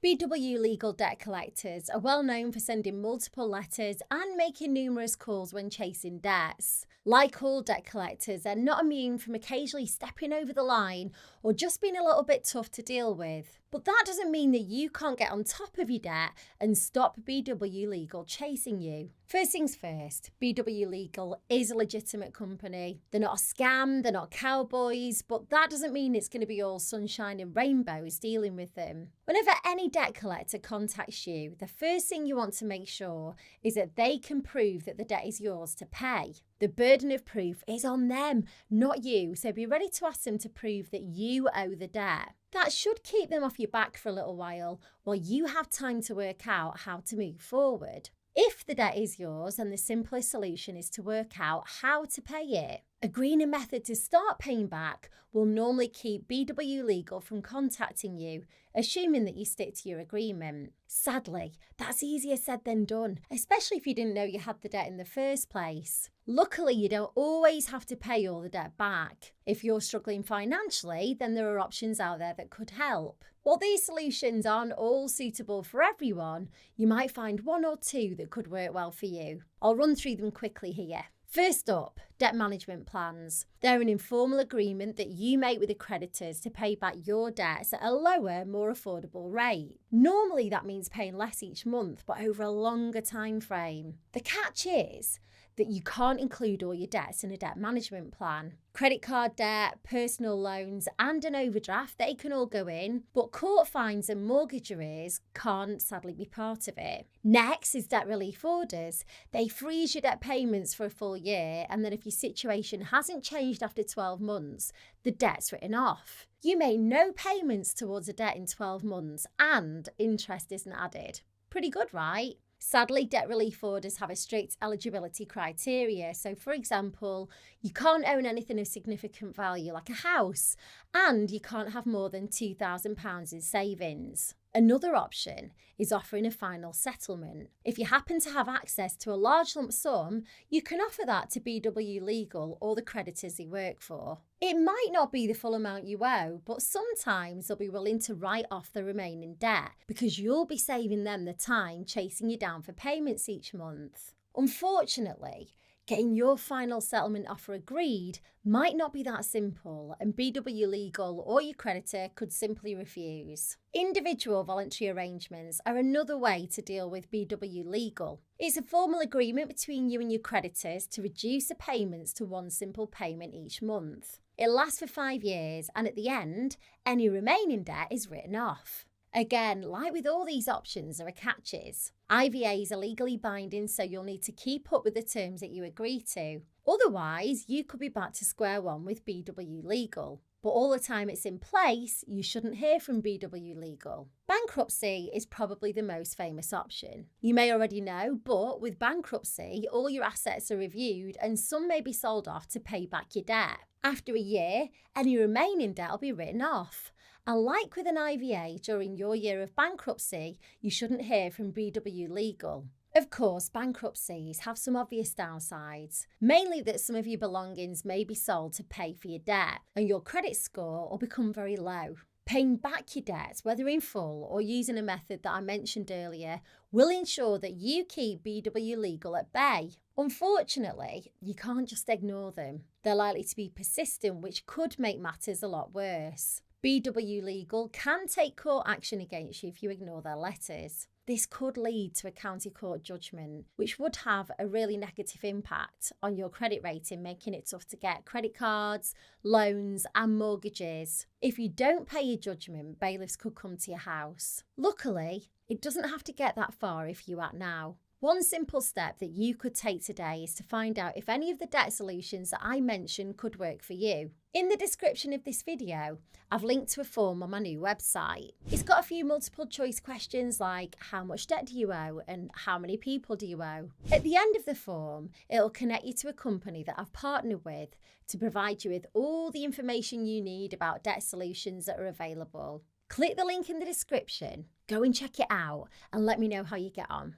BW Legal debt collectors are well known for sending multiple letters and making numerous calls when chasing debts. Like all debt collectors, they're not immune from occasionally stepping over the line or just being a little bit tough to deal with. But that doesn't mean that you can't get on top of your debt and stop BW Legal chasing you. First things first, BW Legal is a legitimate company. They're not a scam, they're not cowboys, but that doesn't mean it's going to be all sunshine and rainbows dealing with them. Whenever any debt collector contacts you, the first thing you want to make sure is that they can prove that the debt is yours to pay. The burden of proof is on them, not you, so be ready to ask them to prove that you owe the debt. That should keep them off your back for a little while you have time to work out how to move forward. If the debt is yours, then the simplest solution is to work out how to pay it. Agreeing a method to start paying back will normally keep BW Legal from contacting you, assuming that you stick to your agreement. Sadly, that's easier said than done, especially if you didn't know you had the debt in the first place. Luckily, you don't always have to pay all the debt back. If you're struggling financially, then there are options out there that could help. While these solutions aren't all suitable for everyone, you might find one or two that could work well for you. I'll run through them quickly here. First up, debt management plans. They're an informal agreement that you make with the creditors to pay back your debts at a lower, more affordable rate. Normally that means paying less each month, but over a longer time frame. The catch is that you can't include all your debts in a debt management plan. Credit card debt, personal loans, and an overdraft, they can all go in, but court fines and mortgage arrears can't sadly be part of it. Next is debt relief orders. They freeze your debt payments for a full year, and then if your situation hasn't changed after 12 months, the debt's written off. You make no payments towards a debt in 12 months, and interest isn't added. Pretty good, right? Sadly, debt relief orders have a strict eligibility criteria. So, for example, you can't own anything of significant value like a house, and you can't have more than £2,000 in savings. Another option is offering a final settlement. If you happen to have access to a large lump sum, you can offer that to BW Legal or the creditors they work for. It might not be the full amount you owe, but sometimes they'll be willing to write off the remaining debt because you'll be saving them the time chasing you down for payments each month. Unfortunately, getting your final settlement offer agreed might not be that simple, and BW Legal or your creditor could simply refuse. Individual voluntary arrangements are another way to deal with BW Legal. It's a formal agreement between you and your creditors to reduce the payments to one simple payment each month. It lasts for 5 years, and at the end, any remaining debt is written off. Again, like with all these options, there are catches. IVAs are legally binding, so you'll need to keep up with the terms that you agree to. Otherwise, you could be back to square one with BW Legal. But all the time it's in place, you shouldn't hear from BW Legal. Bankruptcy is probably the most famous option. You may already know, but with bankruptcy, all your assets are reviewed and some may be sold off to pay back your debt. After a year, any remaining debt will be written off. And like with an IVA, during your year of bankruptcy, you shouldn't hear from BW Legal. Of course, bankruptcies have some obvious downsides, mainly that some of your belongings may be sold to pay for your debt, and your credit score will become very low. Paying back your debts, whether in full or using a method that I mentioned earlier, will ensure that you keep BW Legal at bay. Unfortunately, you can't just ignore them. They're likely to be persistent, which could make matters a lot worse. BW Legal can take court action against you if you ignore their letters. This could lead to a county court judgment, which would have a really negative impact on your credit rating, making it tough to get credit cards, loans, and mortgages. If you don't pay your judgment, bailiffs could come to your house. Luckily, it doesn't have to get that far if you act now. One simple step that you could take today is to find out if any of the debt solutions that I mentioned could work for you. In the description of this video, I've linked to a form on my new website. It's got a few multiple choice questions like how much debt do you owe and how many people do you owe. At the end of the form, it'll connect you to a company that I've partnered with to provide you with all the information you need about debt solutions that are available. Click the link in the description, go and check it out, and let me know how you get on.